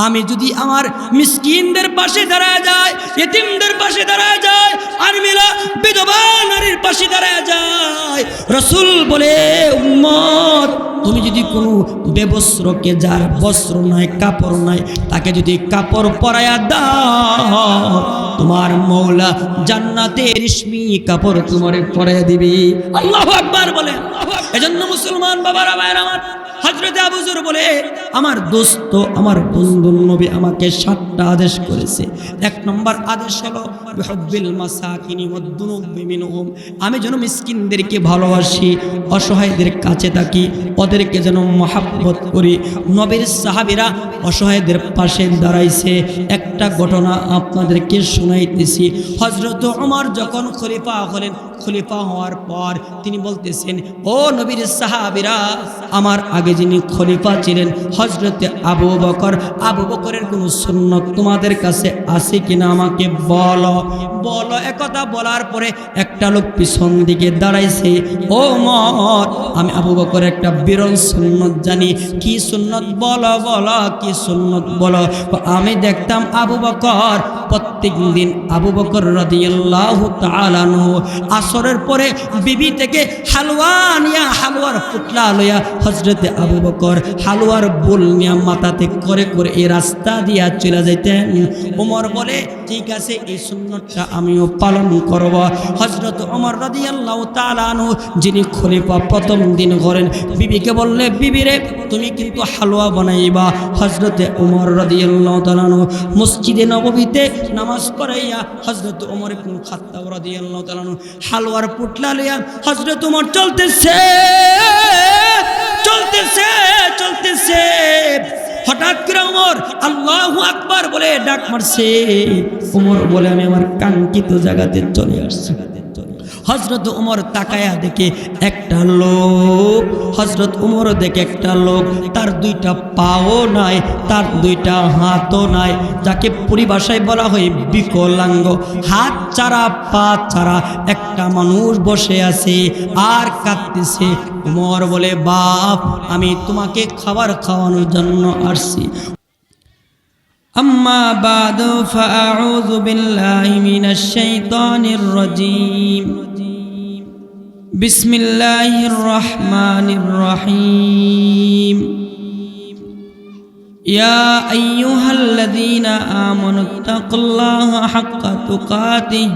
আমি যদি আমার মিসকিনদের পাশে দাঁড়ায় যায়, ইতিমদের পাশে দাঁড়ায় যায়, আর মিলা বিধবা নারীর পাশে দাঁড়ায় যায়, রাসূল বলে উম্মত তুমি যদি কোনো বেবস্ত্রকে, যার বস্ত্র নাই, কাপড় নাই, তাকে যদি কাপড় পরায়া দাও, তোমার মওলা জান্নাতের রেশমি কাপড় তোমারে পরায়া দিবে। আল্লাহু আকবার বলে। এজন্য মুসলমান বাবারা ভাইরা আমার, হযরত আবু যর বলে আমার দোস্ত, আমার বন্ধু নবী আমাকে 7টা আদেশ করেছে। 1 নম্বর আদেশ হলো বিহুব্বিল মাসাকিনি ওয়াদ-দুনুবি মিনহুম, আমি যেন মিসকিনদেরকে ভালোবাসি, অসহায়দের কাছে থাকি, ওদেরকে যেন মহব্বত করি। নবীর সাহাবীরা অসহায়দের পাশে দাঁড়াইছে। একটা ঘটনা আপনাদেরকে শোনাইতেছি। হযরত ওমর যখন খলিফা হলেন, খলিফা হওয়ার পর তিনি বলতেছেন, ও নবীর সাহাবীরা, আমার আগে যিনি খলিফা ছিলেন হযরতে আবু বকর, আবু বকরের কোন সুন্নত তোমাদের কাছে আছে কিনা আমাকে বলো বলো। একথা বলার পরে একটা লোক পিছন দিকে দাঁড়াইছে। ও ওমর, আমি আবু বকরের একটা বিরল সুন্নত জানি। কি সুন্নত? বলো বলো, কি সুন্নত বলো। আমি দেখতাম আবু বকর প্রত্যেক দিন, আবু বকর রাদিয়াল্লাহু তাআলা আনহু আসরের পরে বিবি থেকে হালুয়া নিয়া, হালুয়ার পুটলা লইয়া হযরতে আবু বকর হালুয়ার বোল নিয়া মাথাতে করে করে এই রাস্তা দিয়া চলে যাইতেন। ওমর বলে ঠিক আছে, এই সুন্নতটা আমিও পালন করব। হযরত ওমর রাদিয়াল্লাহু তাআলা আনহু যিনি খলিফা, প্রথম দিন করেন, বিবিকে বললে, বিবি রে তুমি কিন্তু হালুয়া বানাইবা। হযরতে ওমর রাদিয়াল্লাহু তাআলা আনহু মসজিদে নববীতে নামাজ পড়াইয়া হযরত ওমর ইবনে খাত্তাব রাদিয়াল্লাহু তাআলা আনহু হালুয়ার পুটলা লইয়া হযরত ওমর চলতেছে চলতেছে চলতেছে। হঠাৎ করে ওমর আল্লাহু আকবার বলে ডাক মারছে। ওমর বলে আমি আমার কাঙ্ক্ষিত জায়গাতে চলে আসছি। হযরত ওমর তাকায়া দেখে একটা লোক, হযরত ওমর দেখে একটা লোক, তার 2টা পাও নাই, তার 2টা হাতও নাই, যাকে পরিভাষায় বলা হয় বিকলাঙ্গ। হাত ছাড়া, পা ছাড়া একটা মানুষ বসে আছে আর কাঁদতেছে। ওমর বলে, বাপ, আমি তোমাকে খাবার খাওয়ানোর জন্য আসছি। أما بعد فأعوذ بالله من الشيطان الرجيم بسم الله الرحمن الرحيم يا أيها الذين آمنوا اتقوا الله حق تقاته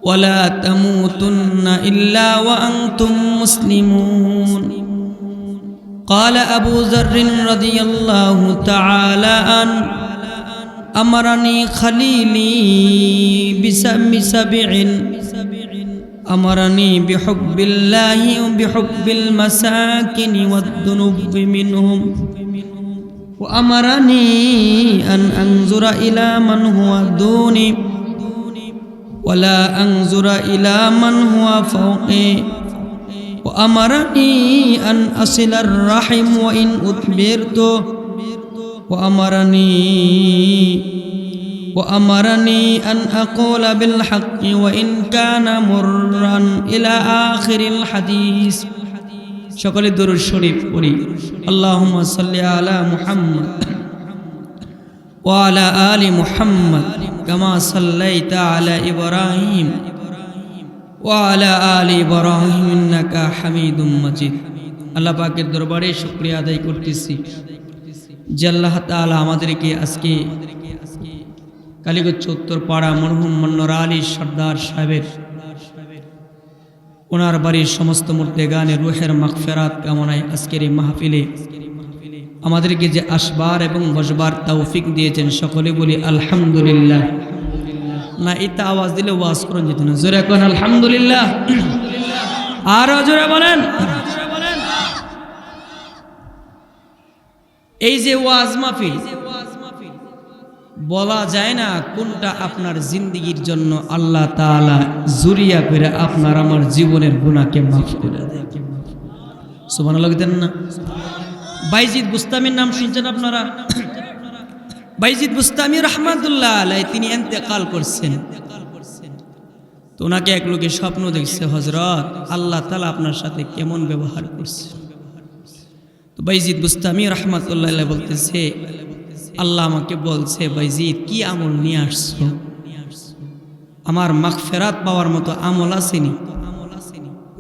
ولا تموتن إلا وأنتم مسلمون قال أبو ذر رضي الله تعالى عنه أمرني خليلي بسبع، أمرني بحب الله وبحب المساكن والذنوب منهم، وأمرني أن أنظر إلى من هو دوني ولا أنظر إلى من هو فوقي، وأمرني أن أصل الرحم وإن أدبرت، وأمرني أن أقول بالحق وإن كان مرا إلى آخر الحديث. شكل الدروج الشريف قولي اللهم صل على محمد وعلى آل محمد كما صليت على إبراهيم وعلى آل إبراهيم إنك حميد مجيد. আল্লাহ পাকের দরবারে শুকরিয়া আদায় করতেছি যে আল্লাহ তাআলা আমাদেরকে আজকে কালীগঞ্জ উত্তরপাড়া মরহুম মন্নর আলী সর্দার সাহেবের ওনার বাড়ির সমস্ত মুর্দেগানে রুহের মাগফিরাত কামনায় আজকের এই মাহফিলে আমাদেরকে যে আসবার এবং বসবার তৌফিক দিয়েছেন, সকলে বলি আলহামদুলিল্লাহ। না এটা আওয়াজ দিলে ওয়াজ করুন যেত না, জোরে কোন আলহামদুলিল্লাহ, আরো জোরে বলেন। এই যে ওয়াজ মাহফিল, বলা যায় না কোনটা আপনার জিন্দেগির জন্য আল্লাহ তাআলা জুরিয়া করে আপনার আমার জীবনের গুনাহকে মাফ করে দেয়। সুবহানাল্লাহ দেন না? বাইজিদ বুস্তামির নাম শুনছেন আপনারা? বাইজিদ বুস্তামি রাহমাতুল্লাহ আলাইহি তিনি ইন্তেকাল করছেন। তো ওনাকে এক লোকে স্বপ্ন দেখছে, হযরত আল্লাহ তাআলা আপনার সাথে কেমন ব্যবহার করছে। তো বাইজিদ বুস্তামি রাহমাতুল্লাহ আলাইহি বলতেছে, আল্লাহ আমাকে বলছে, বাইজিদ কি আমল নিয়ে আসছো? আমার মাগফিরাত পাওয়ার মতো আমল আসেনি।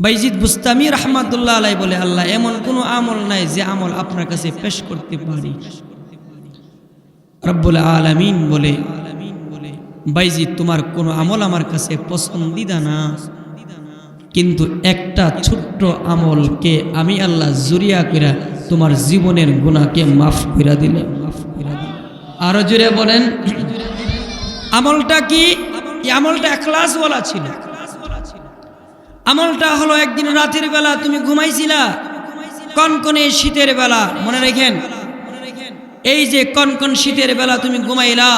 বাইজিদ বুস্তামি রাহমাতুল্লাহ আলাইহি বলে, আল্লাহ এমন কোনো আমল নাই যে আমল আপনার কাছে পেশ করতে পারি। রব্বুল আলামিন বলে, বাইজিদ তোমার কোনো আমল আমার কাছে পছন্দিদা না, কিন্তু একটা ছোট্ট আমলকে আমি আল্লাহ জুরিয়া কইরা তোমার জীবনের গুনাহকে মাফ কইরা দিলে। আরো জুড়ে বলেন আমলটা কি? এই আমলটা ইখলাস ওয়ালা ছিল। আমলটা হলো একদিন রাতের বেলা তুমি ঘুমাইছিলা, কনকনে শীতের বেলা, মনে রাখেন এই যে কনকন শীতের বেলা তুমি ঘুমাইলা,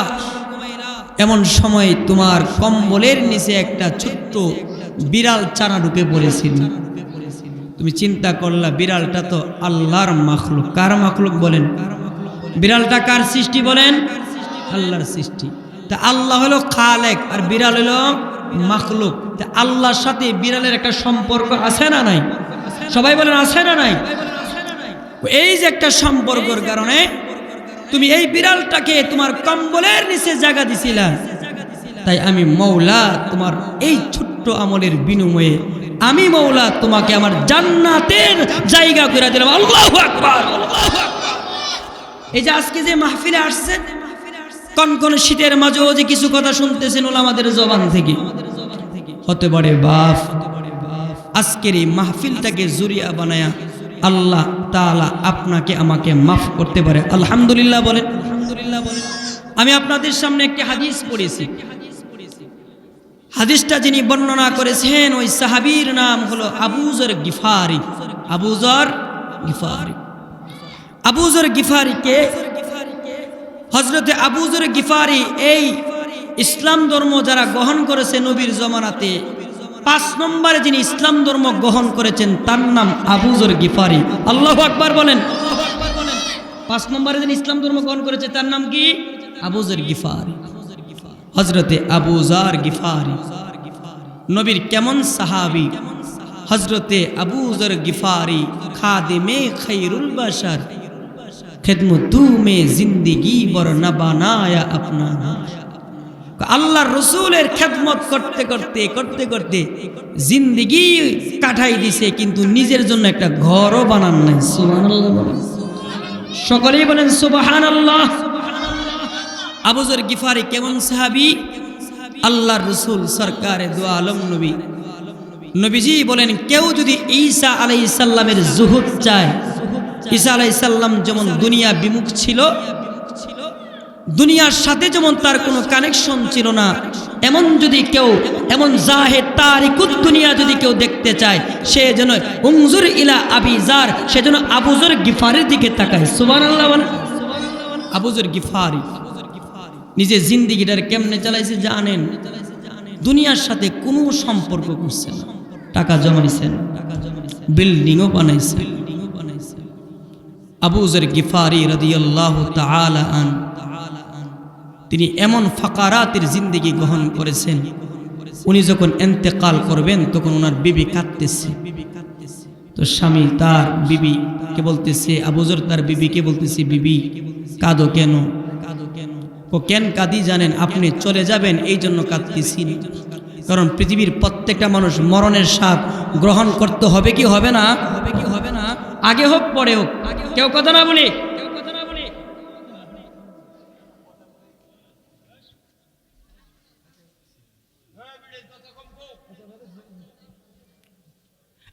এমন সময় তোমার কম্বলের নিচে একটা ছোট্ট বিড়াল চানা ঢুকে পড়েছিল। তুমি চিন্তা করলা বিড়ালটা তো আল্লাহর মাখলুক। কার মাখলুক বলেন? বিড়ালটা কার সৃষ্টি বলেন? আল্লাহর সৃষ্টি। তা আল্লাহ হলো খালেক আর বিড়াল হলো মাখলুক। তা আল্লাহর সাথে বিড়ালের একটা সম্পর্ক আছে না নাই? সবাই বলেন আছে না নাই? এই যে একটা সম্পর্কের কারণে তুমি এই বিড়ালটাকে তোমার কম্বলের নিচে জায়গা দিছিলা। তাই আমি মওলা তোমার এই ছোট্ট আমলের বিনিময়ে আমি মওলা তোমাকে আমার জান্নাতের জায়গা করে দিলাম। আল্লাহু আকবার। এই যে আজকে যে মাহফিলে আসছে, কনকনে শীতের মাঝেও যে কিছু কথা শুনতেছেন ওলামাদের জবান থেকে, হতে পারে বাপ আজকের এই মাহফিলটাকে জুরিয়া বানায়া আল্লাহ তাআলা আপনাকে আমাকে মাফ করতে পারে। আলহামদুলিল্লাহ বলেন। আমি আপনাদের সামনে একটি হাদিস পড়েছি। হাদিসটা যিনি বর্ণনা করেছেন ওই সাহাবীর নাম হলো আবু যর গিফারি। আবু যর গিফারি। আবু যর গিফারিকে হযরতে আবু যর গিফারি এই ইসলাম ধর্ম যারা গ্রহণ করেছে নবীর জমানাতে 5 নম্বরে যিনি ইসলাম ধর্ম গ্রহণ করেছেন তার নাম আবু যর গিফারি। আল্লাহু আকবার বলেন। 5 নম্বরে যিনি ইসলাম ধর্ম গ্রহণ করেছে তার নাম কি? আবু যর গিফারি। হযরতে আবু যর গিফারি নবীর কেমন সাহাবী? হযরতে আবু যর গিফারি খাদিমে খায়রুল বাশার, খিদমতু মে জিন্দেগি বর না বানায়া আপনা। আল্লাহর রাসূলের খেদমত করতে করতে করতে করতে জিন্দেগি কাটাই দিছে, কিন্তু নিজের জন্য একটা ঘরও বানান নাই। সুবহানাল্লাহ বলেন। সকলেই বলেন সুবহানাল্লাহ। আবু যর গিফারি কেমন সাহাবী? আল্লাহর রাসূল সরকারে দু আলম নবী নবীজি বলেন, কেউ যদি ঈসা আলাইহিস সালামের জুহুদ চায়, ঈসা আলাইহিস সালাম যেমন দুনিয়া বিমুখ ছিল, দুনিয়ার সাথে যেমন তার কোনো কানেকশন ছিল না, এমন যদি কেউ এমন জাহেদ তারিকুদ দুনিয়া যদি কেউ দেখতে চায়, সে যেন উনজুর ইলা আবি যার, সে যেন আবু যর গিফারির দিকে তাকায়। সুবহানাল্লাহ বলেন। আবু যর গিফারি নিজে জিন্দেগিটার কেমনে চালাইছে জানেন? দুনিয়ার সাথে কোনো সম্পর্ক করছে না। টাকা জমাইছেন, বিল্ডিংও বানাইছেন। আবু যর গিফারি রাদিয়াল্লাহু তাআলা আন তিনি এমন ফাকারাতের জিন্দেগি গ্রহণ করেছেন, উনি যখন ইন্তেকাল করবেন তখন ওনার বিবি কাঁদতেছে। তো স্বামী তার বিবিকে বলতেছে, আবু যর তার বিবিকে বলতেছে, বিবি কাঁদো কেন? ও কেন কাঁদি জানেন? আপনি চলে যাবেন এই জন্য কাঁদতেছি। কারণ পৃথিবীর প্রত্যেকটা মানুষ মরণের স্বাদ গ্রহণ করতে হবে কি হবে না? আগে হোক পরে হোক, কেউ কথা না বলে।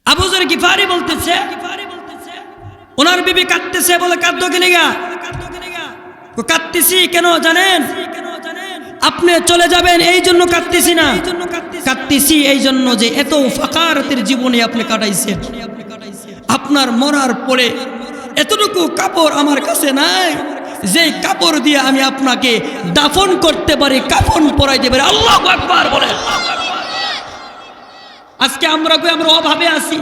আবু যর গিফারি বলতেছে, ওনার বিবি কাঁদতেছে, বলে কাঁদো কেন? কাঁদতেছি কেন জানেন? আপনি চলে যাবেন এই জন্য কাঁদতেছি না, কাঁদতেছি এই জন্য যে এত ফাকারাতের জীবনে আপনি কাটাইছেন, আপনার মরার পরে এতটুকু কাপড় আমার কাছে নাই যে কাপড় দিয়ে আমি আপনাকে দাফন করতে পারি, কাফন পরাইতে পারি। আল্লাহু আকবার বলেন। আজকে আমরা অভাবে আছি,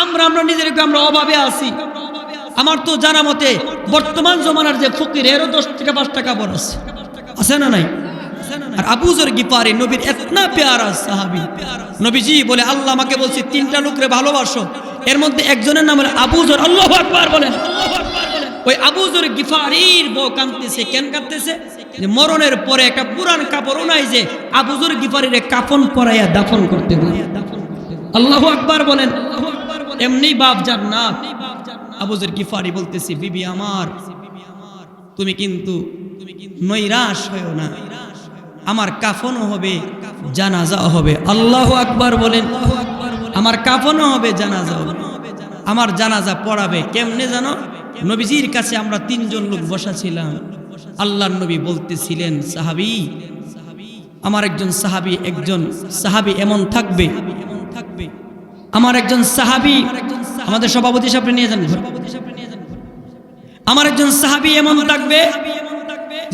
আমরা নিজেদেরকে আমরা অভাবে আছি। আমার তো জানা মতে বর্তমান জমানার যে ফকির এরও 10 থেকে 5 টাকা কাপড় আছে না নাই? আর আবু যর গিফারি নবীর এতনা প্যারা সাহাবী, নবীজি বলে আল্লাহ আমাকে বলছে 3টা লোকরে ভালোবাসো, এর মধ্যে একজনের নাম হলো আবু যর। আল্লাহু আকবার বলেন। ওই আবু যর গিফারির বউ কাঁদতেছে। কেন কাঁদতেছে? যে মরণের পরে একটা পুরান কাপড় নাই যে আবু যর গিফারির কাফন পরাইয়া দাফন করতে পারে। আল্লাহু আকবার বলেন। এমনি বাপ জান্নাত। আবু যর গিফারি বলতেছে, বিবি আমার, তুমি কিন্তু নৈরাশ হয়ো না, আমার কাফনও হবে জানাজাও হবে। আল্লাহু আকবার বলেন। আমার কাফনও হবে জানাজাও হবে। আমার জানাজা পড়াবে কেমনে জানো? নবীজির কাছে আমরা তিনজন লোক বসা ছিলাম। আল্লাহর নবী বলতেছিলেন, সাহাবী, আমার একজন সাহাবী এমন থাকবে, আমার একজন সাহাবী, আমাদের সভাপতি সাহেব নিয়ে যান ঘর। আমার একজন সাহাবী এমন থাকবে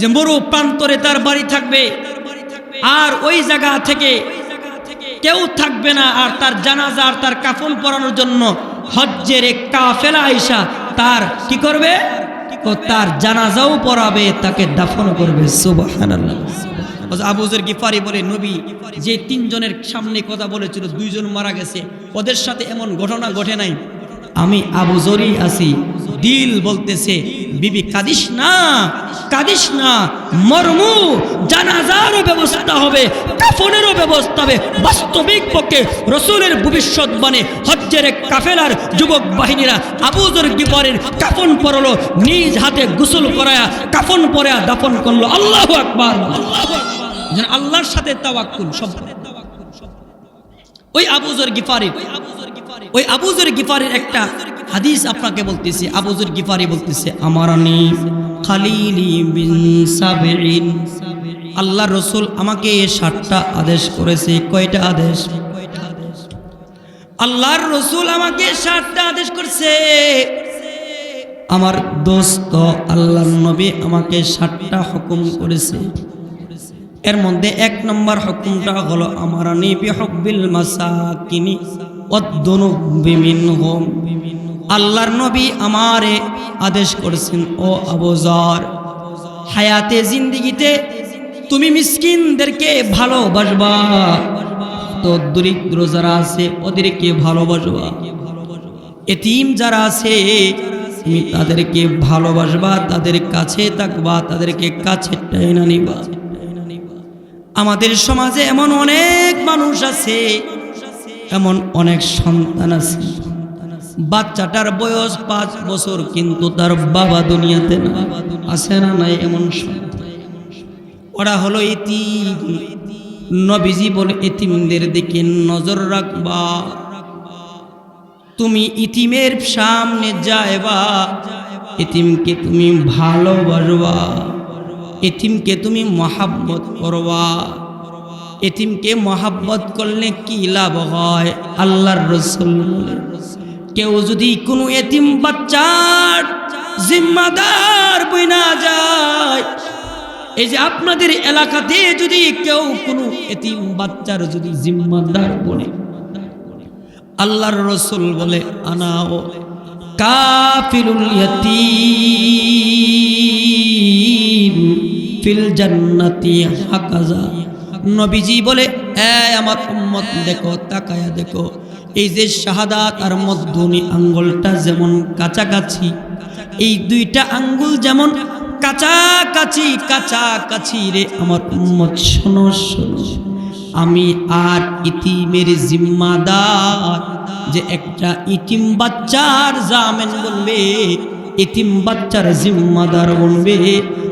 যে মরু প্রান্তরে তার বাড়ি থাকবে, আর ওই জায়গা থেকে কেউ থাকবে না, আর তার জানাজা আর তার কাফন পরানোর জন্য হজ্জের এক কাফেলা আইসা তার কি করবে? তার জানাজাও পড়াবে, তাকে দাফন করবে। সুবহানাল্লাহ। আবু যর গিফারি বলে, নবী যে তিনজনের সামনে কথা বলেছিল দুইজন মারা গেছে, ওদের সাথে এমন ঘটনা ঘটে নাই, আমি আবু যরই আছি। দিল বলতেছে, বিবি কাঁদিস না, কাঁদিস না, মরমু জানাজারও ব্যবস্থা হবে, কাফনেরও ব্যবস্থা হবে। বাস্তবিক পক্ষে রসুলের ভবিষ্যৎবাণী হজ্জের এক কাফেলার যুবক বাহিনীরা আবু যর গিফারির কাফন পরলো, নিজ হাতে গোসল করায়া কাফন পরায়া দাফন করলো। আল্লাহু আকবার। আল্লাহর সাথে তাওয়াক্কুল। সব ওই আবু যর গিফারির একটা হাদিস আপনাকে বলতেছি। আবু যর গিফারি বলতেছে, আমারানি খালিলি বিন সাবঈন, আল্লাহর রাসূল আমাকে 60টা আদেশ করেছে। কয়টা আদেশ? আল্লাহর রাসূল আমাকে 60টা আদেশ করছে। আমার দোস্ত আল্লাহর নবী আমাকে 60টা হুকুম করেছে। এর মধ্যে 1 নম্বর হুকুমটা হলো, আমারানি বিহুব্বিল মাসাকিনি ওয়াদ-দুনুবি মিনহুম। আল্লাহর নবী আমারে আদেশ করেছেন, ও আবু যর, হায়াতে জিন্দেগিতে তুমি মিসকিনদেরকে ভালোবাসবা, তো দরিদ্র যারা আছে ওদেরকে ভালোবাসবা, এতিম যারা আছে তুমি তাদেরকে ভালোবাসবা, তাদের কাছে থাকবা, তাদেরকে কাছে টেনে নিবা। আমাদের সমাজে এমন অনেক মানুষ আছে, এমন অনেক সন্তান আছে, বাচ্চাটার বয়স 5 বছর কিন্তু তার বাবা দুনিয়াতে না। আছে না নাই এমন সন্তান? ওরা হলো এতিম। নবীজি বলে, এতিমদের দিকে নজর রাখবা। তুমি ইতিমের সামনে যাইবা, এতিমকে তুমি ভালোবাসবা, এতিমকে তুমি মহাব্বত করবা। এতিমকে মহাব্বত করলে কি লাভ হয়? আল্লাহর রাসূল বলে, কেউ যদি কোনো এতিম বাচ্চার জিম্মাদার বইনা যায়, এই যে আপনাদের এলাকাতে যদি কেউ কোনো এতিম বাচ্চার যদি জিম্মাদার বনে, আল্লাহর রাসূল বলে, আনাও কাফিলুল ইয়াতীম ফিল জান্নাতি হাকাজা। নবীজি বলে, আমার উম্মত দেখো, তাকায়া দেখো, এই যে শাহাদাত আর মধ্যমী আঙ্গুলটা যেমন কাছাকাছি, এই দুইটা আঙ্গুল যেমন কাছাকাছি কাছাকাছি রে আমার উম্মত, শোনো শোনো, আমি আর ইতিমের জিম্মাদার, যে একটা ইতিম বাচ্চার জামিন বলবে, ইতিম বাচ্চার জিম্মাদার বলবে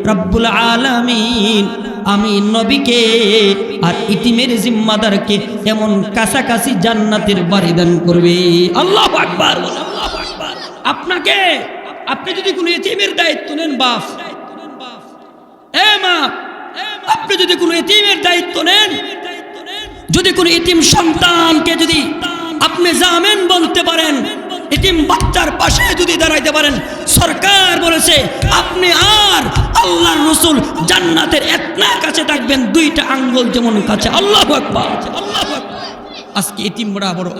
রব্বুল আলামিন, আমি নবীকে আর ইতিমের জিম্মাদারকে এমন কাছাকাছি জান্নাতের বাড়ি দান করবে। আল্লাহু আকবার। আল্লাহু আকবার। আপনাকে, আপনি যদি কোনো ইতিমের দায়িত্ব নেন, বাপ, মা, আপনি যদি কোনো ইতিমের দায়িত্ব নেন, যদি কোনো ইতিম সন্তানকে যদি আপনি জামিন বলতে পারেন, ইতিম বাচ্চার পাশে যদি দাঁড়াইতে পারেন, সরকার বলেছে আপনি আর আল্লাহর রাসূল জান্নাতের এতনা কাছে থাকবেন, দুইটা আঙ্গুল যেমন কাছে। আল্লাহু আকবার। আল্লাহু আকবার। আজকে ইতিমরা বড়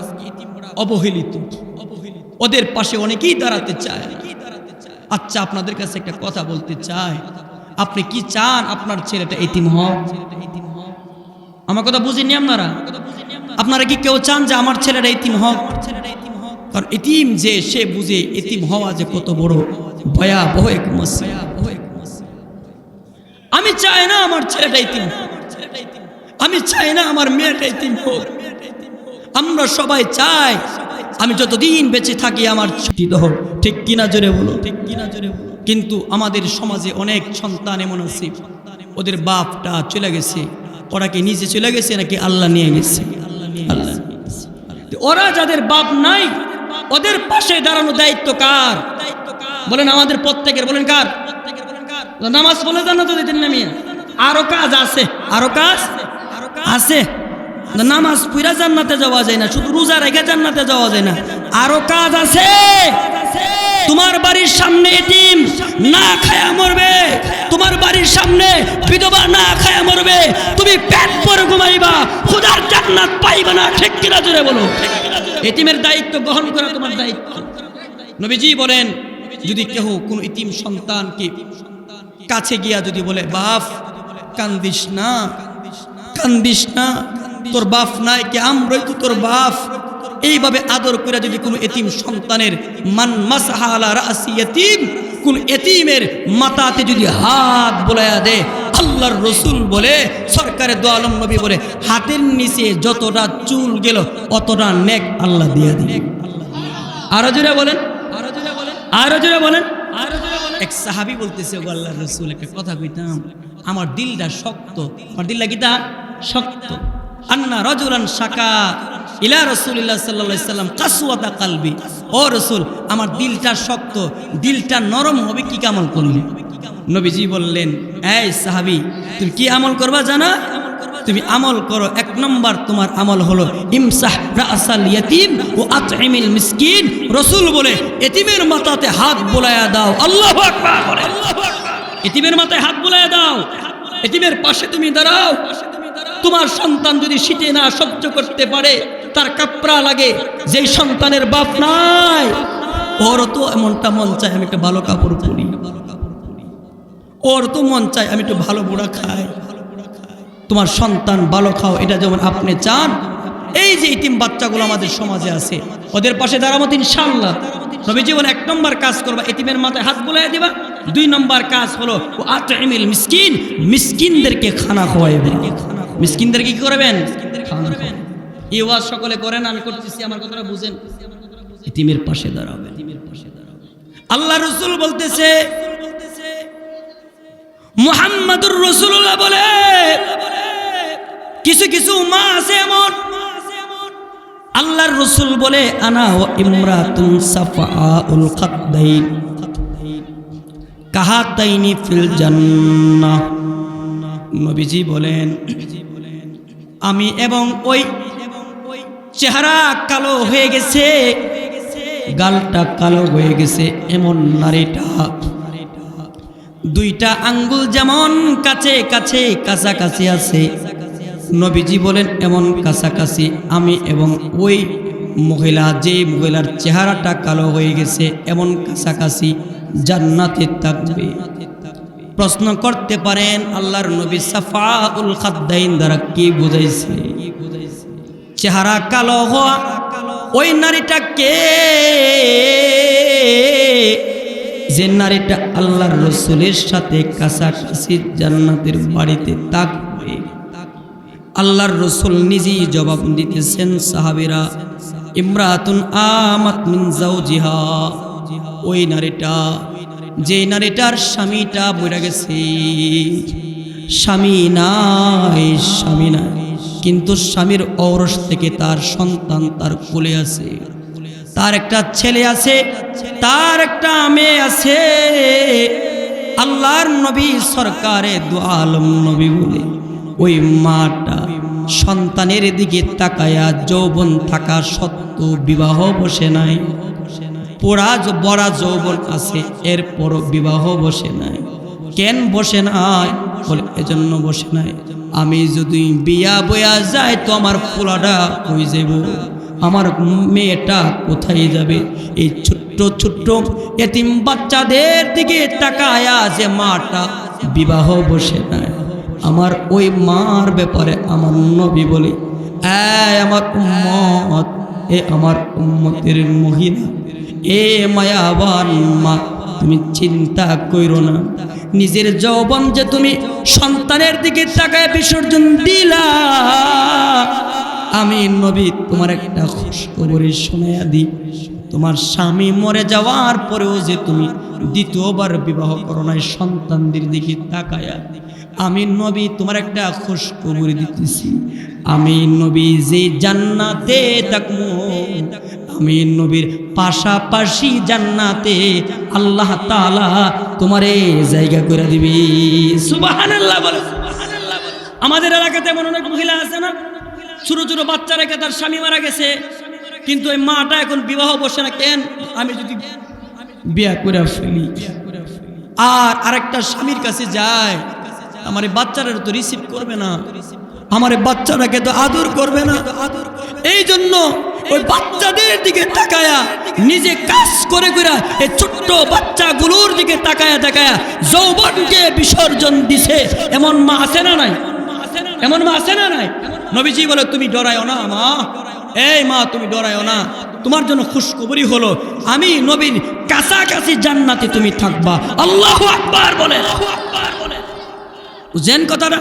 অবহেলিত, ওদের পাশে অনেকেই দাঁড়াতে চায়। আচ্ছা, আপনাদের কাছে একটা কথা বলতে চাই, আপনি কি চান আপনার ছেলেটা ইতিম হোক? আমার কথা বুঝেননি আপনারা? আপনারা কি কেউ চান যে আমার ছেলেটা ইতিম হোক? কারণ এতিম যে সে বুঝে এতিম হওয়া যে কত বড় ভয়াবহ এক মাসলা। আমি চাই না আমার ছেলেটা এতিম, আমি চাই না আমার মেয়েটা এতিম হোক। আমরা সবাই চাই আমি যতদিন বেঁচে থাকি আমার ছুটি হোক, ঠিক কিনা জোরে বলো, ঠিক কিনা জোরে বলো। কিন্তু আমাদের সমাজে অনেক সন্তান এমন আছে ওদের বাপটা চলে গেছে, ওরা কি নিজে চলে গেছে নাকি আল্লাহ নিয়ে গেছে? আল্লাহ। ওরা যাদের বাপ নাই ওদের পাশে দাঁড়ানো দায়িত্ব কার? বলেন আমাদের প্রত্যেকের। বলেন কার? নামাজ পড়লে জান্নাতে যেতেন না মিয়া? আরো কাজ আছে, আরো কাজ আছে। নামাজ পড়া জান্নাতে যাওয়া যায় না, শুধু রোজা রেখে জান্নাতে যাওয়া যায় না, আরো কাজ আছে। তোমার বাড়ির সামনে এতিম না খায়া মরবে, তোমার বাড়ির সামনে বিধবা না খায়া মরবে, তুমি পেট পরে ঘুমাইবা, খোদার জান্নাত পাইবা না, ঠিক কিনা জোরে বলো। এতিমের দায়িত্ব গ্রহণ করা তোমার দায়িত্ব। নবীজি বলেন যদি কেউ কোন এতিম সন্তানকে কাছে গিয়া যদি বলে বাপ কান্দিস না, কান্দিস না, তোর বাপ নাই কি আমরাই তো তোর বাপ, এইভাবে আদর করে যদি কোনো এতিম সন্তানের মান মাসহা আলা রাসি ইয়াতিম, কোন এতিমের মাথাতে যদি হাত বোলায়া দে, আল্লাহর রসুল বলে, সরকারে দো আলম নবী বলে, হাতের নিচে যতটা চুল গেল অতটা নেক আল্লাহ দিয়ে দিবে। আরো জোরে বলেন, আরো জোরে বলেন, আরো জোরে বলেন, আরো জোরে বলেন। এক সাহাবী বলতেছে ও আল্লাহর রসুল একটা কথা কইতাম, আমার দিলটা শক্ত, আমার দিলটা কিটা শক্ত। আন্না রাজুলান শাকা ইলা রাসূলিল্লাহ সাল্লাল্লাহু আলাইহি সাল্লাম কাসওয়াতা কলবি, ও রাসূল আমার দিলটা শক্ত, দিলটা নরম হবে কি আমল করলে? নবীজি বললেন এই সাহাবী তুমি কি আমল করবা জানা? তুমি আমল করো, এক নম্বর তোমার আমল হলো ইমসাহ রাসাল ইয়াতিম ও আতইমিল মিসকিন। রাসূল বলে এতিমের মাথাতে হাত বুলায়া দাও। আল্লাহু আকবার বলে, এতিমের মাথায় হাত বুলায়া দাও, এতিমের পাশে তুমি দাঁড়াও। তোমার সন্তান যদি শীতে না সহ্য করতে পারে, তার কাপড়া লাগে, যেই সন্তানের বাপ নাই ওর তো এমনটা মন চায় আমি একটা ভালো কাপড় পরি, ওর তো মন চায় আমি একটু ভালো বুড়া খাই। তোমার সন্তান ভালো খাও, এটা যেমন আপনি চান। এই যে ইতিম বাচ্চাগুলো আমাদের সমাজে আছে ওদের পাশে দাঁড়াবো ইনশাআল্লাহ। নবীজি বলে এক নম্বর কাজ করবা এতিমের মাথায় হাত বুলাইয়া দিবা, দুই নম্বর কাজ হলো ও আতইমিল মিসকিন, মিসকিনদেরকে খানা খাওয়াইবে। মিসকিনদেরকে কি করবেন? খানা খাওয়াবেন। এই ওয়াজ সকলে করেন, আমি করতেছি, আমার কথাটা বুঝেন। এতিমের পাশে দাঁড়াবে, এতিমের পাশে দাঁড়াবে। আল্লাহ রাসূল বলতেছে, মুহাম্মাদুর রাসূলুল্লাহ বলে কিছু কিছু মা আছে এমন, আল্লাহর রাসূল বলে আনা ওয়া ইমরাতুন সাফাউল খাদ্দাইন কাহাতাইনি ফিল জান্নাহ। নবীজি বলেন আমি এবং ওই চেহারা কালো হয়ে গেছে, গালটা কালো হয়ে গেছে এমন নারীটা, দুইটা আঙ্গুল যেমন কাছে কাছে কাছাকাছি আছে, নবীজি বলেন এমন কাছাকাছি আমি এবং ওই মহিলা, যে মহিলার চেহারাটা কালো হয়ে গেছে এমন কাছাকাছি জান্নাতে থাকবে। প্রশ্ন করতে পারেন আল্লাহর নবী সাফাউল খাদ্দাইন দ্বারা কি বুঝাইছে? চেহারা কালো হওয়া ওই নারীটা কে? যে নারীটা আল্লাহর রাসূলের সাথে কাছাকাছি জান্নাতের বাড়িতে থাকবে। আল্লাহর রাসূল নিজেই জবাব দিতেছেন, সাহাবীরা ইমরাতুন আমাত মিন যাওজিহা, ওই নারীটা যে নারীটার স্বামীটা মরে গেছে, স্বামী নাই, স্বামী নাই, কিন্তু স্বামীর ঔরস থেকে তার সন্তান তার কোলে আছে, তার একটা ছেলে আছে, তার একটা মেয়ে আছে। আল্লাহর নবী সরকারে দু আলম নবী বলে ওই মাটা সন্তানের দিকে তাকায়া যৌবন থাকা সত্ত্বেও বিবাহ বসে নাই, বড়া যৌবন আছে এরপরও বিবাহ বসে নাই। কেন বসে নাই? বলে এজন্য বসে নাই, আমি যদি বিয়া বয়া যায় তো আমার পোলাটা হয়ে যাব, আমার মেয়েটা কোথায় যাবে? এই ছোট্ট ছোট্ট এতিম বাচ্চাদের দিকে তাকায়া যে মাটা বিবাহ বসে নাই, আমার ওই মার ব্যাপারে আমার নবী বলে আমার উম্মত এ আমার উম্মতের মহিলা, এ মায়াবান মা, তুমি চিন্তা কইরো না, নিজের যৌবন যে তুমি সন্তানের দিকে তাকায় বিসর্জন দিলা, আমি নবী তোমার একটা খুশখবরি শোনায়া দিই। তোমার স্বামী মরে যাওয়ার পরেও যে তুমি দ্বিতীয়বার বিবাহ করো নাই সন্তানদের দিকে তাকায়া, আমি নবী তোমার একটা খুশখবরি দিতেছি। আমি নবী যে জান্নাতে থাকবো, আমি নবীর পাশাপাশি জান্নাতে আল্লাহ তাআলা তোমারে জায়গা করে দিবি। সুবহানাল্লাহ বলে। আমাদের এলাকাতে এমন অনেক মহিলা আছে না, ছোট ছোট বাচ্চা রেখে তার স্বামী মারা গেছে, কিন্তু ওই মাটা এখন বিবাহ বসে না। কেন? আমি যদি বিয়া করে ফেলি আর আরেকটা স্বামীর কাছে যায়, আমার এই বাচ্চারা তো রিসিভ করবে না, আমার এই বাচ্চাটাকে তো আদর করবে না। এই জন্য ওই বাচ্চাদের দিকে তাকায়া নিজে কাজ করে করে এই ছোট্ট বাচ্চাগুলোর দিকে তাকায়া তাকায়া যৌবনকে বিসর্জন দিছে। এমন মা আছে না নাই? এমন মা আছে না নাই? নবীজি বলে তুমি ডরায়ও না মা, এই মা তুমি ডরায়ও না, তোমার জন্য খুশখবরি হলো আমি নবীর কাছাকাছি জান্নাতে তুমি থাকবা। আল্লাহু আকবার বলে। বুঝেন কথাটা?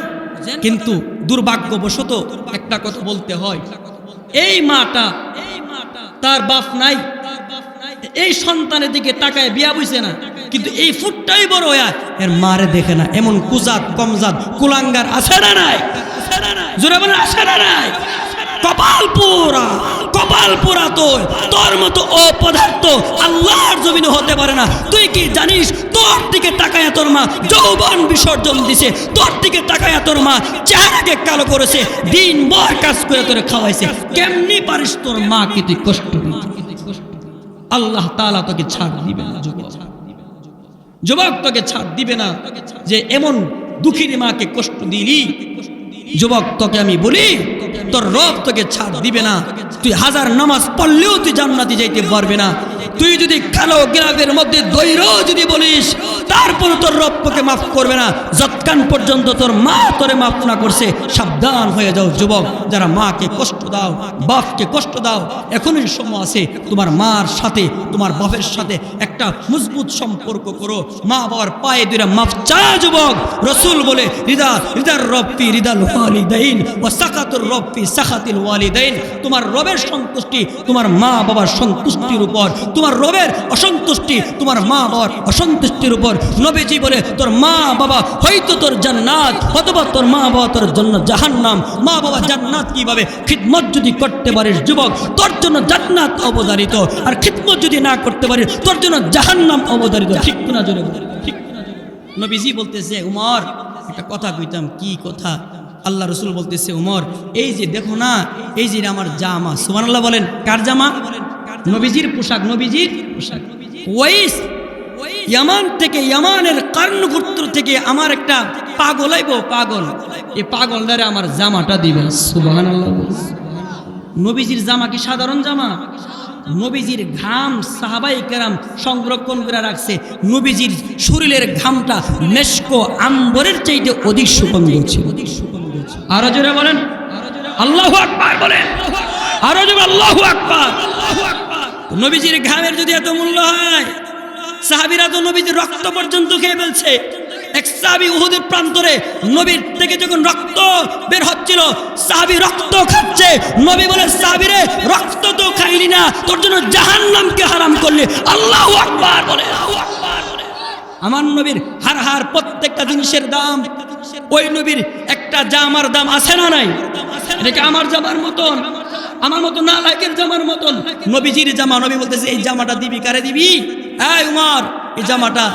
কিন্তু দুর্ভাগ্যবশত একটা কথা বলতে হয়, এই মাটা তার বাপ নাই, এই সন্তানের দিকে তাকায় বিয়া বইছে না, কিন্তু এই ফুটটাই বড় হয়া এর মারে দেখে না। এমন কুজাত কমজাত কুলাঙ্গার আছে না নাই? জোরে বলে আছে না নাই? কপাল পোড়া, কপাল পোড়া তোর মতো অপদার্থ আল্লাহর জমিনে হতে পারে না। তুই কি জানিস তোর দিকে তাকায়া তোর মা যৌবন বিসর্জন দিছে, তোর দিকে তাকায়া তোর মা চেহারাকে কালো করেছে, দিন ভর কাজ করে তোরে খাওয়াইছে। কেমনি পারিস তোর মাকে তুই কষ্ট দিতে? আল্লাহ তাআলা তোকে ছাড় দিবে না যুবক, যুবক তোকে ছাড় দিবে না যে এমন দুঃখিনী মাকে কষ্ট দিলি। যুবক তোকে আমি বলি, তোর রব তোকে ছাড় দিবে না। তুই হাজার নামাজ পড়লেও তুই জান্নাতে যাইতে পারবে না। তুই যদি কালো গ্লাভের মধ্যে দৈরও যদি বলিস, তারপর তোর রব তোকে মাফ করবে না যতক্ষণ পর্যন্ত তোর মা তোরে মাফ না করছে। সাবধান হয়ে যাও যুবক, যারা মাকে কষ্ট দাও, বাপকে কষ্ট দাও, এখনই সময় আছে তোমার মার সাথে তোমার বাপের সাথে একটা মজবুত সম্পর্ক করো। মা বাবার পায়ে দুইটা মাফ চা যুবক। রসুল বলে রিদার রব্বি রিদাল ওয়ালিদাইন ওয়া সাকাতুর রব্বি সাকাতিল ওয়ালিদাইন। তোমার রবের সন্তুষ্টি তোমার মা বাবার সন্তুষ্টির উপর, তোমার রবের অসন্তুষ্টি তোমার মা বাবার অসন্তুষ্টির উপর। নবীজি বলে তোর মা বাবা হয়তো তোর জান্নাত, অথবা তোর মা বাবা তোর জন্য জাহান্নাম। মা বাবা জান্নাত কিভাবে? খিদমত যদি করতে পারিস যুবক, তোর জন্য জান্নাত অবধারিত, আর খিদমত যদি না করতে পারিস তোর জন্য জাহান্নাম অবধারিত। ঠিক না জোরে? ঠিক না জোরে? নবীজি বলতেছে উমর একটা কথা কইতাম। কি কথা? আল্লাহ রসুল বলতেছে উমর, এই যে দেখো না, এই যে আমার জামা। সুবহানাল্লাহ বলেন। কার জামা? নবীজির পোশাক, নবীজির পোশাক। ওয়াইস ইয়ামান থেকে, ইয়ামানের কর্ণগোত্র থেকে আমার একটা পাগল আইব, পাগল, এই পাগলদারে আমার জামাটা দিবেন। সুবহানাল্লাহ। নবীজির জামা কি সাধারণ জামা? নবীজির ঘাম সাহাবাই কেরাম সংরক্ষণ করে রাখছে। নবীজির শরীরের ঘামটা মেশকো আম্বরের চাইতে অধিক সুগন্ধ ছিল। আরো জোরে বলেন আল্লাহু আকবার বলেন, আরো জোরে আল্লাহু আকবার। নবীজির ঘামের যদি এত মূল্য হয়, সাহাবীরা তো নবীজির রক্ত পর্যন্ত খেয়ে ফেলছে। এক সাহাবী উহুদের প্রান্তরে নবীর থেকে যখন রক্ত বের হচ্ছিল, সাহাবী রক্ত খাচ্ছে। নবী বলে সাহাবীরে রক্ত তো খাইলি না, তোর জন্য জাহান্নামকে হারাম করলি। আল্লাহু আকবার বলে। আমার নবীর হার হার প্রত্যেকটা জিনিসের দাম। ওই নবীর একটা জামার দাম আছে না নাই? এটা আমার জামার মতন, আমার মতো না লাইকের জামার মতন। নবীজির জামা। নবী বলতেছে এই জামাটা দিবি কারে দিবি? এই উমর, এই জামাটা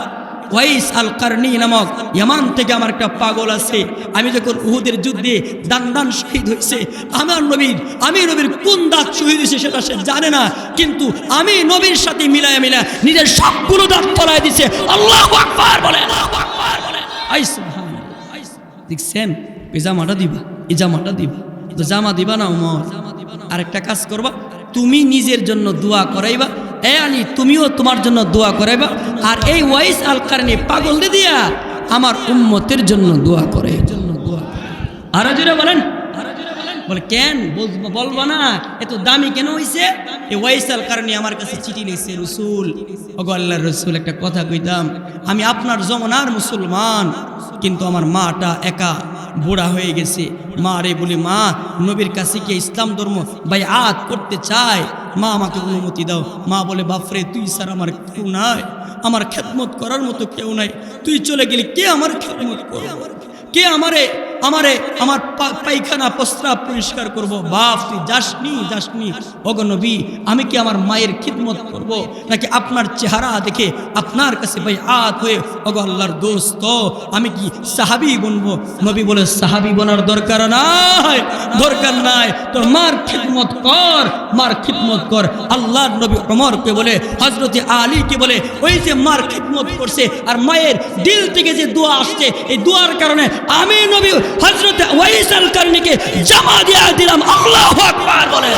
ওয়াইস আল কারনি নামক ইয়ামান থেকে আমার একটা পাগল আছে। আমি যখন উহুদের যুদ্ধে দান শহীদ হয়েছে, আমার নবীর, আমি নবীর কোন দাঁত শহীদ হয়েছে সেটা সে জানে না, কিন্তু আমি নবীর সাথে মিলায়া মিলায়া নিজের সবগুলো দাঁত ফলায় দিছে। আল্লাহু আকবার বলে। আই সুবহানাল্লাহ। দেখছেন? এই জামাটা দিবা, এই জামাটা দিবা। তো জামা দিবা না উমর, আরেকটা কাজ করবা, তুমি নিজের জন্য দোয়া করাইবা। এ আলী, তুমিও তোমার জন্য দোয়া করাইবা, আর এই ওয়াইস আল কারনি পাগল দিয়া আমার উম্মতের জন্য দোয়া করে। আরো জোরে বলেন। বলে কেন বলবো না, এত দামি কেন হইছে? এই ওয়াইসাল কারণে আমার কাছে চিঠি লিখছে, রসুল ওগো আল্লাহর রসুল একটা কথা কইতাম, আমি আপনার জমানার মুসলমান, কিন্তু আমার মাটা একা বুড়া হয়ে গেছে। মা রে বলি, মা নবীর কাছে কি ইসলাম ধর্ম বাইআত করতে চায়, মা আমাকে অনুমতি দাও। মা বলে, বাপরে তুই স্যার আমার কেউ নাই, আমার খেদমত করার মতো কেউ নাই, তুই চলে গেলি কে আমার খেদমত করবে, কে আমার পায়খানা প্রস্রাব পরিষ্কার করব? বাপ তুই যাসনি ওগো নবী, আমি কি আমার মায়ের খিদমত করব, নাকি আপনার চেহারা দেখে আপনার কাছে বাইআত হয়ে ওগো আল্লাহর দোস্ত আমি কি সাহাবী বনবো? নবী বলে, সাহাবী বনার দরকার নাই, তোর মার খিদমত কর। আল্লাহর নবী ওমরকে বলে, হযরতে আলীকে বলে, ওই যে মার খিদমত করছে আর মায়ের দিল থেকে যে দোয়া আসছে, এই দোয়ার কারণে আমি নবী হযরতে ওয়াইসাল কারণীকে জামা দিয়া দিলাম। আল্লাহু আকবার বলে।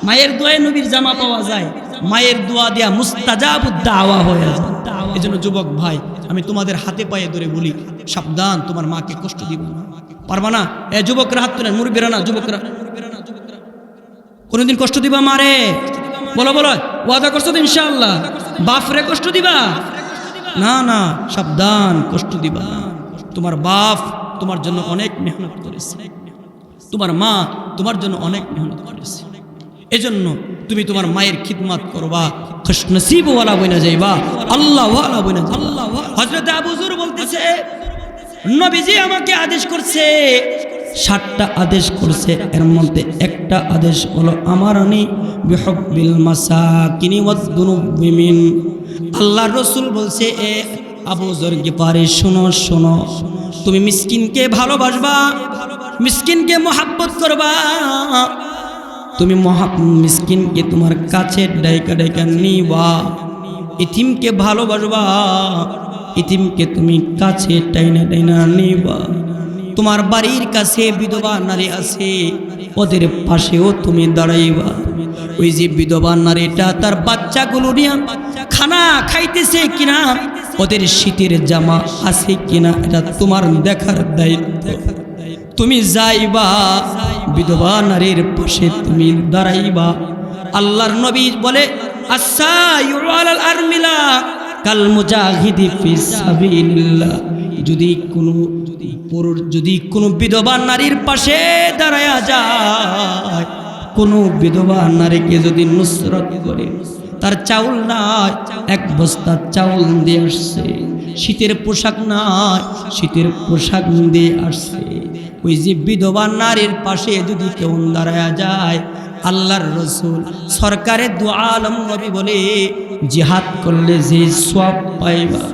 মায়ের দোয়ায় নবীর জামা পাওয়া যায়, মায়ের দোয়া দিয়া মুস্তাজাবুদ দাওয়া হয়ে যায়। এজন্য যুবক ভাই, আমি তোমাদের হাতে পায়ে ধরে বলি, সাবধান, তোমার মাকে কষ্ট দিবা না, পারবা না? এ যুবকরা হাত তোলেন, মুরব্বিরা না, যুবকরা কোনদিন কষ্ট দিবা মারে? বলো ওয়াদা করছো তো ইনশাআল্লাহ? বাপরে কষ্ট দিবা না, সাবধান, কষ্ট দিবা না। তোমার বাপ তোমার জন্য অনেক মেহনত করেছে, তোমার মা তোমার জন্য অনেক মেহনত করেছে, এজন্য তুমি তোমার মায়ের খিদমত করবা, খুশনসিব ওয়ালা বইনা যাইবা, আল্লাহ ওয়ালা বইনা যাইবা। হযরত আবু যর বলতেছে, নবীজি আমাকে আদেশ করছে, 7টা আদেশ করছে, এর মধ্যে একটা আদেশ হলো আমারানি বিহুব্বিল মাসাকিনি ওয়াদ দুনুবিমিন। আল্লাহর রাসূল বলছে, এ আবু যর গিফারি শোনো, তুমি মিসকিনকে ভালোবাসবা, মিসকিনকে মহব্বত করবা, তুমি মিসকিনকে তোমার কাছে ডাইকা নিবা, ইতিমকে ভালোবাসবা, ইতিমকে তুমি কাছে টাইনা নিবা। তোমার বাড়ির কাছে বিধবা নারী আছে, ওদের পাশেও তুমি দাঁড়াইবা। ওই যে বিধবা নারীটা তার বাচ্চাগুলো নিয়ে খানা খাইতেছে কিনা, ওদের শীতের জামা আছে কিনা, এটা তোমার দেখার দায়িত্ব। তুমি যাইবা, বিধবা নারীর পাশে তুমি দাঁড়াইবা। আল্লাহর নবী বলে, আস-সায়ু আলাল আরমিলা কাল মুজাহিদি ফিস সাবিলিল্লাহ। যদি কোনো বিধবা নারীর পাশে দাঁড়ায়া যায়, কোনো বিধবা নারীকে যদি নুসরত করে, তার চাউল নাই, 1 বস্তা চাউল দিয়ে আসছে, শীতের পোশাক নাই, শীতের পোশাক দিয়ে আসছে, ওই যে বিধবা নারীর পাশে যদি কেউ দাঁড়ায়া যায়, আল্লাহর রাসূল সরকারে দু আলম নবী বলে, জিহাদ করলে যে সওয়াব পাইবা,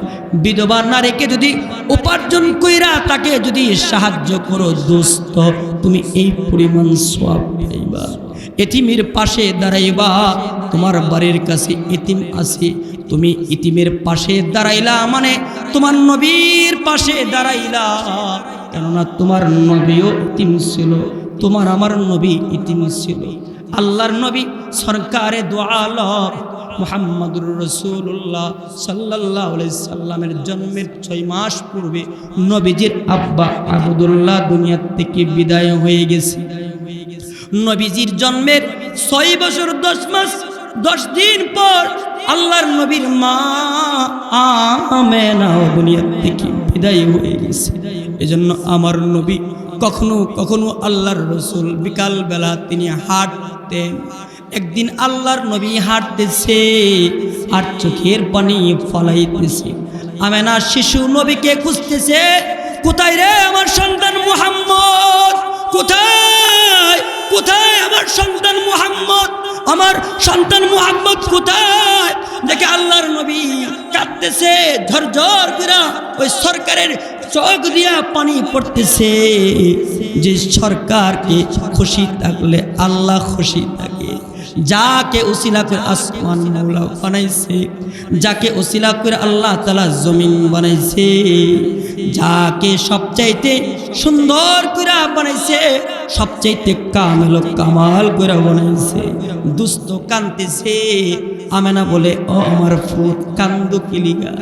বিধবা নারীকে যদি উপার্জন কইরা তাকে যদি সাহায্য করো দোস্ত, তুমি এই পরিমাণ সওয়াব পাইবা। এতিমের পাশে দাঁড়াইবা, তোমার বাড়ির কাছে এতিম আছে, তুমি ইতিমের পাশে দাঁড়াইলা মানে তোমার নবীর পাশে দাঁড়াইলা, কেননা তোমার নবীও ইতিম ছিল, তোমার আমার নবী ইতিম ছিল। আল্লাহর নবী সরকারে দু আলম মুহাম্মদুর রাসূলুল্লাহ সাল্লাল্লাহু আলাইহি সাল্লামের জন্মের 6 মাস পূর্বে নবীজির আব্বা আব্দুল্লাহ দুনিয়া থেকে বিদায় হয়ে গেছে। নবীজির জন্মের 6 বছর 10 মাস 10 দিন পর আল্লাহর নবীর মা আমেনা দুনিয়া থেকে বিদায় হয়ে গেছে। এজন্য আমার নবী কখনো কখনো আল্লাহর রাসূল বিকাল বেলা তিনি হাঁটতেন। একদিন আল্লাহর নবী হাঁটতেছে আর চোখের পানি ফলাইতেছে। আমেনা শিশু নবীকে খুঁজতেছে, কোথায় রে আমার সন্তান মুহাম্মদ, কোথায় আমার সন্তান মুহাম্মদ, আমার সন্তান মুহাম্মদ কোথায়? দেখে আল্লাহর নবী কাঁদতেছে, ঝরঝর করে ওই সরকারের চোখ দিয়া পানি পড়তেছে। যে সরকারকে খুশি থাকলে আল্লাহ খুশি থাকে, যাকে উসিলা করে আসমান মৌলা বানাইছে, যাকে উসিলা করে আল্লাহ তাআলা জমিন বানাইছে, যাকে সবচাইতে সুন্দর করে বানাইছে, সবচাইতে কামাল করে বানাইছে, দুস্থ কাঁদতেছে। আমেনা বলে, ও আমার ফুট কান্দু কিলিগা?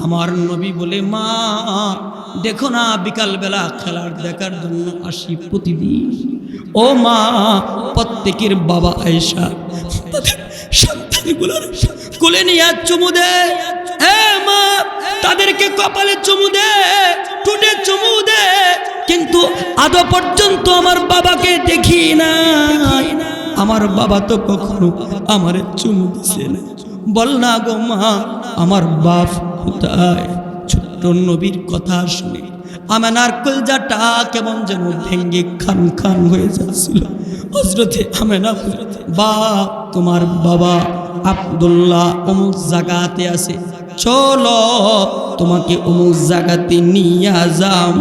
আমার নবী বলে, মা দেখো না বিকাল বেলা খেলার দেখার জন্য আসি প্রতিদিন, ও মা, প্রত্যেকের বাবা আয়েশা তাদের সন্তানগুলোর কোলে নিয়ে চুমু দেয়। মা, তাদেরকে কপালে চুমু দে, ঠোঁটে চুমু দে, কিন্তু আদৌ পর্যন্ত আমার বাবাকে দেখি না। আমার বাবা তো কখনো আমার চুমু দিছে না। বল না গো মা, আমার বাপ কোথায়? ছোট্ট নবীর কথা শুনে আমেনার কলজাটা কেমন যেন ভেঙ্গে খান খান হয়ে যাচ্ছিল। হযরতে আমেনা, বাপ, তোমার বাবা আব্দুল্লাহ অমুক জায়গাতে আছে, চলো তোমাকে অমুক জায়গাতে নিয়ে যাও।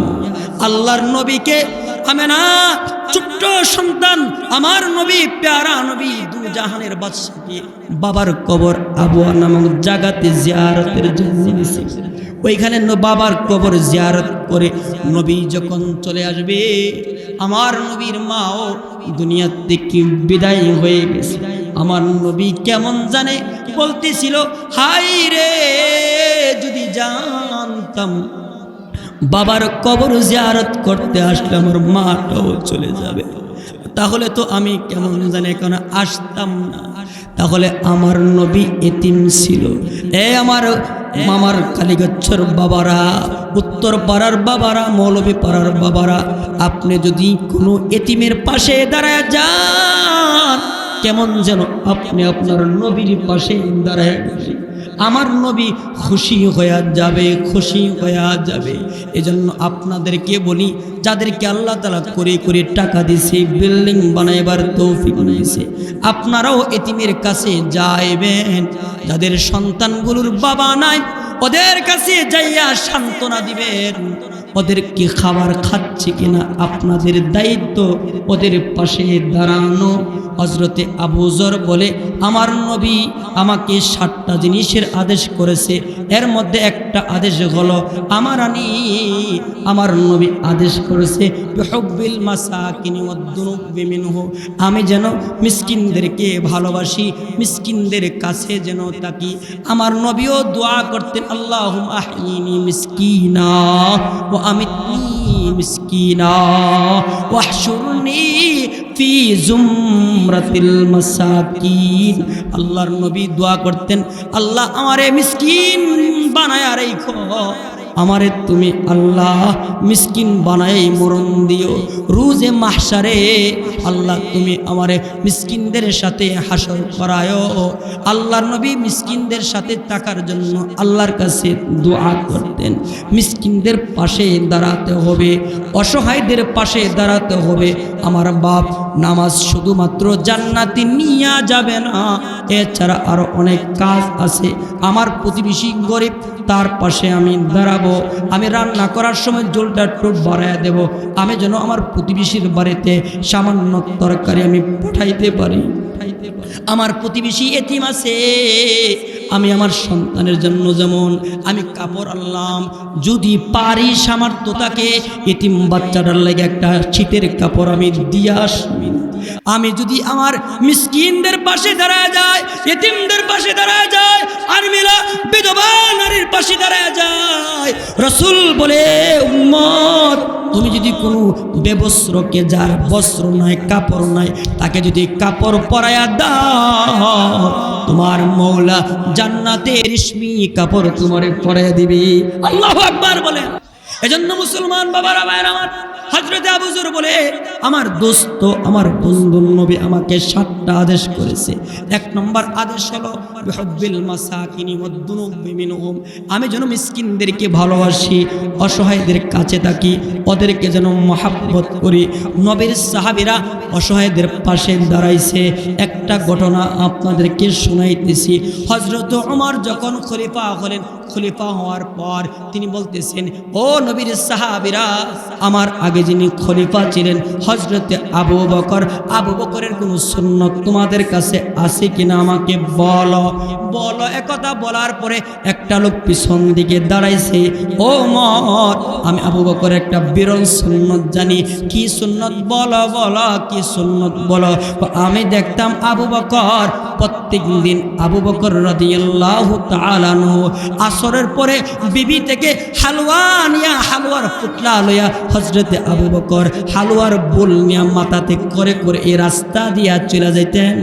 আল্লাহর নবীকে আমেনা, ছোট্ট সন্তান, আমার নবী, প্যারা নবী, দু জাহানের বাদশাকে বাবার কবর আবুয়া নামক জায়গাতে জিয়ারতের জন্য নিছে। ওইখানে বাবার কবর জিয়ারত করে নবী যখন চলে আসবে, আমার নবীর মাও দুনিয়া থেকে বিদায় হয়ে গেছে। আমার নবী কেমন জানে বলতেছিল, হাই রে, যদি জানতাম বাবার কবর জিয়ারত করতে আসলে আমার মাটাও চলে যাবে, তাহলে তো আমি কেমন জানে কেন আসতাম না। তাহলে আমার নবী এতিম ছিল। আমার মামার কালীগচ্ছর বাবারা, উত্তর পাড়ার বাবারা, মৌলভী পাড়ার বাবারা, আপনি যদি কোনো এতিমের পাশে দাঁড়ায় যান, কেমন যেন আপনি আপনার নবীর পাশে দাঁড়ায় গেছেন। আমার নবী খুশি হয়ে যাবে, খুশি হয়ে যাবে। এজন্য আপনাদেরকে বলি, যাদেরকে আল্লাহ তাআলা করে করে টাকা দিয়েছে, বিল্ডিং বানাইবার তৌফিক দিয়েছে, আপনারাও এতিমের কাছে যাইবেন। যাদের সন্তানগুলোর বাবা নাই, ওদের কাছে যাইয়া সান্ত্বনা দিবেন। ওদেরকে খাবার খাচ্ছে কিনা আপনাদের দায়িত্ব, ওদের পাশে দাঁড়ানো। হযরতে আবু যর বলে, আমার নবী আমাকে 7টা জিনিসের আদেশ করেছে, এর মধ্যে একটা আদেশ হলো আমার নবী আদেশ করেছে বিহুব্বিল মাসাকিনি ওয়াদ-দুনুবি মিনহু, আমি যেন মিসকিনদেরকে ভালোবাসি, মিসকিনদের কাছে যেন থাকি। আমার নবীও দোয়া করতেন, আল্লাহুম্মা আহইনি মিসকিনা ওয়া আমিতনি মিসকিনা ওয়াহশুরনি ফি জুমরাতিল মাসাকিন। আল্লাহর নবী দোয়া করতেন, আল্লাহ আমারে মিসকিন বানায়া রাখো, আমারে তুমি আল্লাহ মিসকিন বানাই মরণ দিও। রোজে মাহশারে আল্লাহ তুমি আমারে মিসকিনদের সাথে হাসর করায়ো। আল্লাহর নবী মিসকিনদের সাথে থাকার জন্য আল্লাহর কাছে দোয়া করতেন। মিসকিনদের পাশে দাঁড়াতে হবে, অসহায়দের পাশে দাঁড়াতে হবে। আমার বাপ, নামাজ শুধুমাত্র জান্নাতে নিয়ে যাবে না, এছাড়া আরো অনেক কাজ আছে। আমার প্রতিবেশী গরিব, তার পাশে আমি দাঁড়াবো। আমি রান্না করার সময় জলটা একটু বাড়ায় দেব, আমি যেন আমার প্রতিবেশীর বাড়িতে সামান্য তরকারি আমি পাঠাইতে পারি। আমার প্রতিবেশী এতিম আছে, আমি আমার সন্তানের জন্য যেমন আমি কাপড় আনলাম, যদি পারি সামর্থ্য থাকে এতিম বাচ্চাটার লাগে একটা শীতের কাপড় আমি দিয়ে আসবি। আমি যদি আমার মিসকিনদের পাশে দাঁড়ায় যায়, এতিমদের পাশে দাঁড়ায় যায়, আর মিলা বিধবা নারীর পাশে দাঁড়ায় যায়, রাসূল বলে, উম্মত তুমি যদি কোনো বেবস্ত্রকে, যার বস্ত্র নাই, কাপড় নাই, তাকে যদি কাপড় পরায়া দাও, তোমার মওলা জান্নাতের রেশমি কাপড় তোমারে পরায়া দিবে। আল্লাহু আকবার বলে। এজন্য মুসলমান বাবারা, ভাইরা আমার, হযরতে আবু যর বলে, আমার দোস্ত, আমার বন্ধু নবী আমাকে 7টা আদেশ করেছে। 1 নম্বর আদেশ হলো বিহুব্বিল মাসাকিনি ওয়াদ-দুনুবি মিনহুম, আমি যেন মিসকিনদেরকে ভালোবাসি, অসহায়দের কাছে থাকি, ওদেরকে যেন মহব্বত করি। নবীর সাহাবীরা অসহায়দের পাশে দাঁড়াইছে। একটা ঘটনা আপনাদেরকে শোনাইতেছি। হযরত ওমর যখন খলিফা হলেন, খলিফা হওয়ার পর তিনি বলতেছেন, ও নবীর সাহাবীরা, আমার আগে যিনি খলিফা ছিলেন হযরতে আবু বকর, আবু বকরের কোন সুন্নত তোমাদের কাছে আছে কিনা আমাকে বলো। বলো। একথা বলার পরে একটা লোক পিছন দিকে দাঁড়াইছে, ও ওমর, আমি আবু বকরের একটা বিরল সুন্নত জানি। কি সুন্নত? বলো বলো, কি সুন্নত বলো। আমি দেখতাম আবু বকর প্রত্যেক দিন, আবু বকর রাদিয়াল্লাহু তাআলা আনহু আসরের পরে বিবি থেকে হালুয়া নিয়া হালুয়ার পুতলা লইয়া হযরতে আবু বকর হালুয়ার বোল নিয়া মাথাতে করে করে এই রাস্তা দিয়া চলে যাইতেন।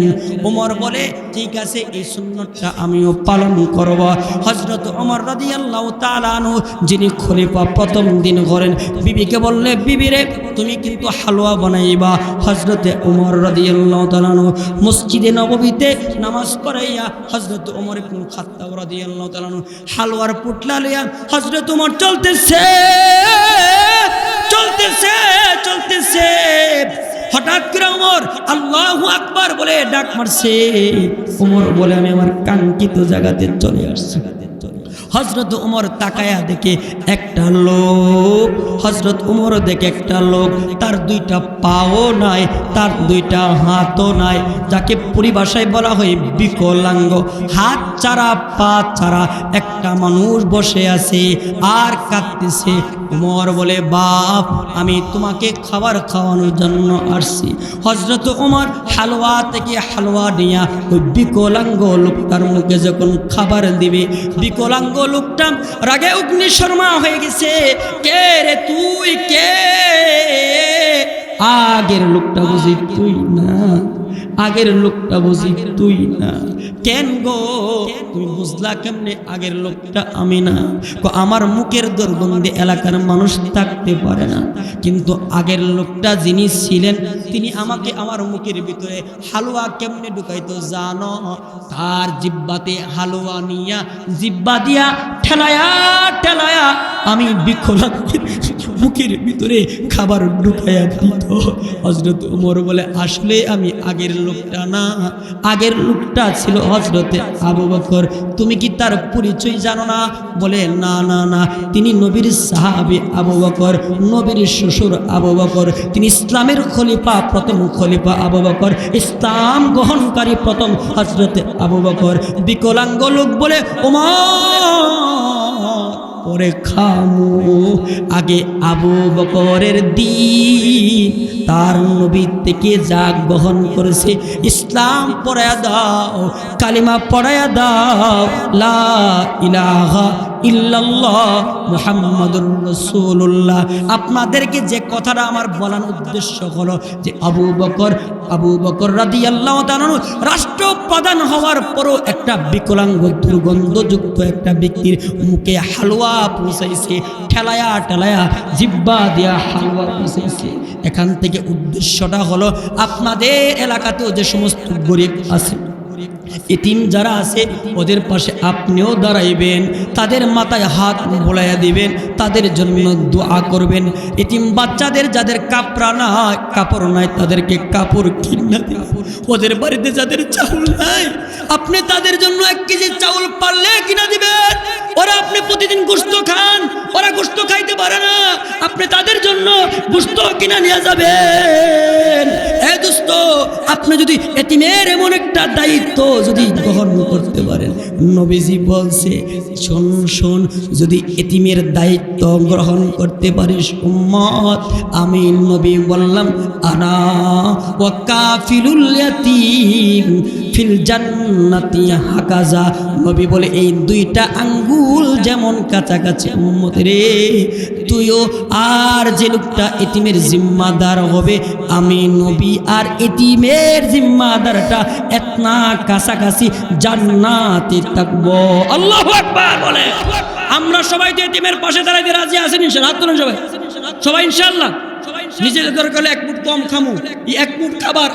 ওমর বলে ঠিক আছে, এই সুন্নতটা আমিও পালন করব। হযরত ওমর রাদিয়াল্লাহু তাআলা আনহু যিনি খলিফা প্রথম দিন করেন, বিবিকে বললে বিবি রে তুমি কিন্তু হালুয়া বানাইবা। হযরতে ওমর রাদিয়াল্লাহু তাআলা আনহু মসজিদে নববীতে নামাজ পড়াইয়া হযরত ওমর ইবনে খাত্তাব রাদিয়াল্লাহু তাআলা আনহু হালুয়ার পুটলা লইয়া হযরত ওমর চলতেছে। হঠাৎ করে ওমর আল্লাহু আকবার বলে ডাক মারছে। ওমর বলে আমি আমার কাঙ্ক্ষিত জায়গাতে চলে আসছি। হযরত ওমর তাকায়া দেখে একটা লোক, হযরত ওমর দেখে একটা লোক, তার দুইটা পাও নাই, তার দুইটা হাতও নাই, যাকে পরিভাষায় বলা হয় বিকলাঙ্গ। হাত ছাড়া পা ছাড়া একটা মানুষ বসে আছে আর কাঁদতেছে। ওমর বলে বাপ আমি তোমাকে খাবার খাওয়ানোর জন্য আসছি। হযরত ওমর হালুয়া থেকে হালুয়া নিয়া ওই বিকলাঙ্গ লোকটার মুখে যখন খাবার দিবে, বিকলাঙ্গ লোকটা রাগে অগ্নিশর্মা হয়ে গেছে। কে রে তুই, কে? আগের লোকটা বুঝি তুই না, আগের লোকটা বুঝি তুই না। কেন গো তুমি বুঝলা কেমনে আগের লোকটা আমি না? আমার মুখের দুর্গন্ধে এলাকার মানুষ থাকতে পারে না, কিন্তু আগের লোকটা যিনি ছিলেন তিনি আমাকে আমার মুখের ভিতরে হালুয়া কেমনে ঢুকাইতো জানো? তার জিব্বাতে হালুয়া নিয়া জিব্বা দিয়া ঠেলায়া ঠেলায়া আমি বিকলাঙ্গের মুখের ভিতরে খাবার ঢুকাইয়া দিত। হযরত ওমর বলে আসলে আমি আগের লোকটা না, আগের লোকটা ছিল হযরতে আবু বকর। তুমি কি তার পরিচয় জানো না? বলে না না না, তিনি নবীর সাহাবী আবু বকর, নবীর শ্বশুর আবু বকর, তিনি ইসলামের খলিফা, প্রথম খলিফা আবু বকর, ইসলাম গ্রহণকারী প্রথম হযরতে আবু বকর। বিকলাঙ্গ লোক বলে ওমর পরে খামু, আগে আবু বকরের দিন তার নবী থেকে যা গ্রহণ করেছে ইসলাম পড়ায়া দাও, কালিমা পড়ায়া দাও, লা ইলাহা ইল্লাল্লাহ মুহাম্মাদুর রাসূলুল্লাহ। আপনাদেরকে যে কথাটা আমার বলার উদ্দেশ্য হলো যে আবু বকর রাদিয়াল্লাহু তাআলা রাষ্ট্রপ্রধান হওয়ার পরও একটা বিকলাঙ্গ দুর্গন্ধযুক্ত একটা ব্যক্তির মুখে হালুয়া পৌঁছাইছে, ঠেলায়া ঠেলায়া জিব্বা দিয়া হালুয়া পৌঁছাইছে। এখান থেকে উদ্দেশ্যটা হলো আপনাদের এলাকাতেও যে সমস্ত গরিব আছে, এতিম যারা আছে ওদের পাশে আপনিও দাঁড়াইবেন, তাদের মাথায় হাত বোলাইয়া দিবেন, তাদের জন্য দোয়া করবেন। এতিম বাচ্চাদের যাদের কাপড় নাই তাদেরকে কাপড় কিনে দিবেন। ওদের বাড়িতে যাদের চাউল নাই আপনি তাদের জন্য 1 কেজি চাউল পারলে কিনা দিবেন। ওরা আপনি প্রতিদিন গোশত খান, ওরা গোশত খাইতে পারে না, আপনি তাদের জন্য গোশত কিনা নিয়ে যাবেন। এই দোস্ত, আপনি যদি এতিমের এমন একটা দায়িত্ব যদি গ্রহণ করতে পারেন, নবীজি বলছে শোন শোন, যদি এতিমের দায়িত্ব গ্রহণ করতে পারিস উম্মত, আমি নবী বললাম আনা ওয়া কাফিলুল ইয়াতীম ফিল জান্নাতি হাকাজা। নবী বলে এই 2টা আঙ্গুল যেমন কাছাকাছি উম্মত রে, তুইও আর যে লোকটা এতিমের জিম্মাদার হবে আমি নবী আর এতিমের জিম্মাদারটা এতনা কাছাকাছি জান্নাতে থাকবো। আল্লাহু আকবার বলে। আমরা সবাই তো এতিমের পাশে দাঁড়াইতে রাজি আছেন ইনশাআল্লাহ? হাত তুলেন সবাই ইনশাআল্লাহ। নিজের দরকার 1 মুঠ কম খামু, 1 মুঠ খাবার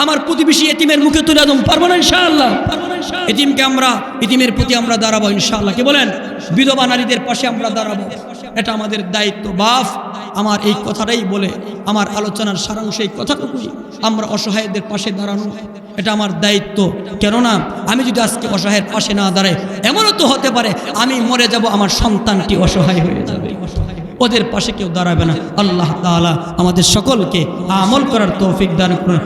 আমার প্রতিবেশী এতিমের মুখে তুলে দেব, পারবো না ইনশাআল্লাহ? এতিমের প্রতি আমরা দাঁড়াবো ইনশাআল্লাহ। কি বলেন? বিধবা নারীদের পাশে আমরা দাঁড়াবো, এটা আমাদের দায়িত্ব। বাপ আমার এই কথাটাই বলে আমার আলোচনার সারাংশ এই কথাটুকুই, আমরা অসহায়দের পাশে দাঁড়ানো এটা আমার দায়িত্ব। কেননা আমি যদি আজকে অসহায়ের পাশে না দাঁড়াই, এমনও তো হতে পারে আমি মরে যাব, আমার সন্তানটি অসহায় হয়ে যাবে, ওদের পাশে কেউ দাঁড়াবে না। আল্লাহ তাআলা আমাদের সকলকে আমল করার তৌফিক দান করুন।